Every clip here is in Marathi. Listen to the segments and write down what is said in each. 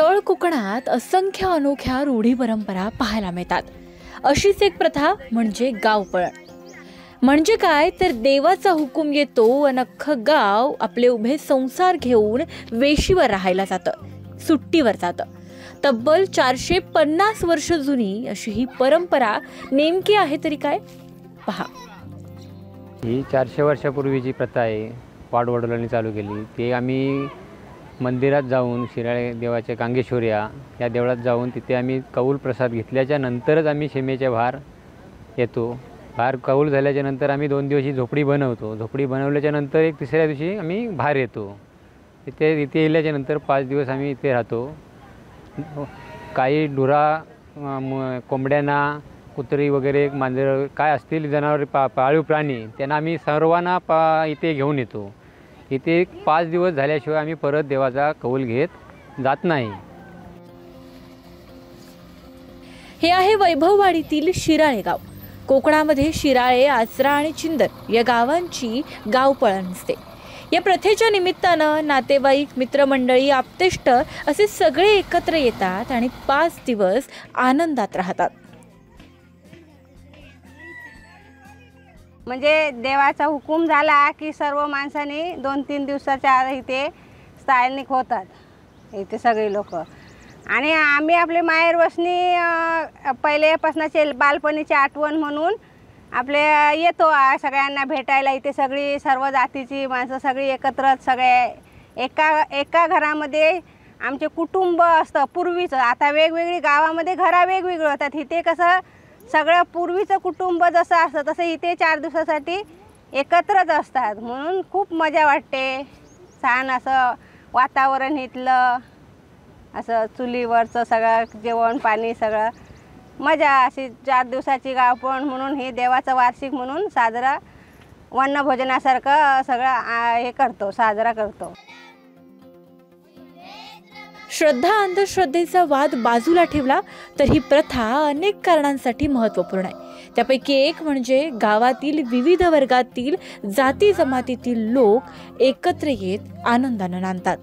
तळ कोकणात असंख्य अनोख्या रूढी परंपरा पाहायला मिळतात। अशीच एक प्रथा म्हणजे गावपळण। म्हणजे काय तर देवाचा हुकूम येतो आणि अख्खं गाव आपले उभे संसार घेऊन वेशीवर राहायला जातं, सुट्टीवर जातं। तब्बल 450 वर्ष जुनी अशी ही परंपरा नेमकी आहे तरी काय पहा। ही 400 वर्षापूर्वीची प्रथा आहे, वाडवडिलांनी चालू केली। ते आम्ही मंदिरात जाऊन शिराळे देवाच्या गांगेश्वर या देवळात जाऊन तिथे आम्ही कौल प्रसाद घेतल्याच्या नंतरच आम्ही शेमेच्या बाहेर येतो। बाहेर कौल झाल्याच्या नंतर आम्ही 2 दिवस ही झोपडी बनवतो। झोपडी बनवल्याच्या नंतर एक तिसऱ्या दिवशी आम्ही बाहेर येतो। इथे येल्याच्या नंतर 5 दिवस आम्ही इथे राहतो। काही ढुरा कोंबड्यांना कुत्री वगैरे मांजर काय असतील जनावर पाळीव प्राणी त्यांना आम्ही सर्वांना इथे घेऊन येतो। इथे 5 दिवस झाल्याशिवाय आम्ही परत देवाचा कौल घेत जात नाही। हे आहे वैभववाडीतील शिराळे गाव। कोकणामध्ये शिराळे, आचरा आणि चिंदर या गावांची गावपळण असते। या प्रथेच्या निमित्तानं नातेवाईक, मित्रमंडळी, आप्तेष्ट असे सगळे एकत्र येतात आणि 5 दिवस आनंदात राहतात। म्हणजे देवाचा हुकूम झाला की सर्व माणसांनी 2-3 दिवसाच्या आत इथे स्थायिक होतात इथे सगळे लोक। आणि आम्ही आपले माहेर वसनी पहिल्यापासूनचे बालपणीची आठवण म्हणून आपले येतो सगळ्यांना भेटायला। इथे सगळी सर्व जातीची माणसं सगळी एकत्र सगळे एका घरामध्ये आमचे कुटुंब असतं पूर्वीचं। आता वेगवेगळी गावामध्ये घरा वेगवेगळी होतात, इथे कसं सगळं पूर्वीचं कुटुंब जसं असतं तसं इथे 4 दिवसासाठी एकत्रच असतात, म्हणून खूप मजा वाटते। छान असं वातावरण इथलं, असं चुलीवरचं सगळं जेवण पाणी सगळं मजा अशी 4 दिवसाची गावपळण म्हणून हे देवाचं वार्षिक म्हणून साजरा वनभोजनासारखं सगळं हे करतो, साजरा करतो। श्रद्धा अंधश्रद्धेचा वाद बाजूला ठेवला तर ही प्रथा अनेक कारणांसाठी महत्त्वपूर्ण आहे। त्यापैकी एक म्हणजे गावातील विविध वर्गातील जाती जमातीतील लोक एकत्र येत आनंदाने नांदतात।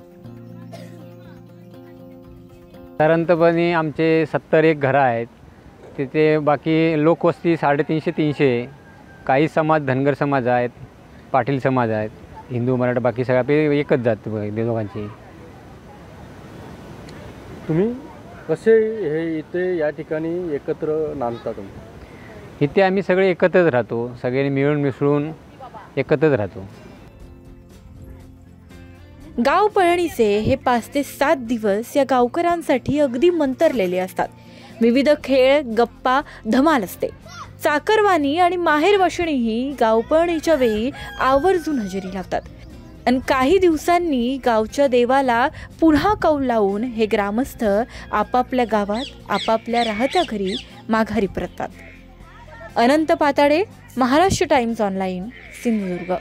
साधारणपणे आमचे 71 घरं आहेत। तिथे बाकी लोकवस्ती 350-300। काही समाज धनगर समाज आहेत, पाटील समाज आहेत, हिंदू मराठा बाकी सगळ्या एकच जात दोघांची। तुम्ही कसे हे इथे या ठिकाणी एकत्र नांदता? तुम्ही इथे आम्ही सगळे एकत्रच राहतो, सगळे मिळून मिसळून एकत्रच राहतो। गावपळणीचे हे 5 ते 7 दिवस या गावकऱ्यांसाठी अगदी मंतरलेले असतात। विविध खेळ, गप्पा, धमाल असते। चाकरवानी आणि माहेर वशणीही गावपळणीच्या वेळी आवर्जून हजेरी लावतात। आणि काही दिवसांनी गावच्या देवाला पुन्हा कौल लावून हे ग्रामस्थ आपापल्या गावात आपापल्या राहत्या घरी माघारी परततात। अनंत पाताडे, महाराष्ट्र टाइम्स ऑनलाइन, सिंधुदुर्ग।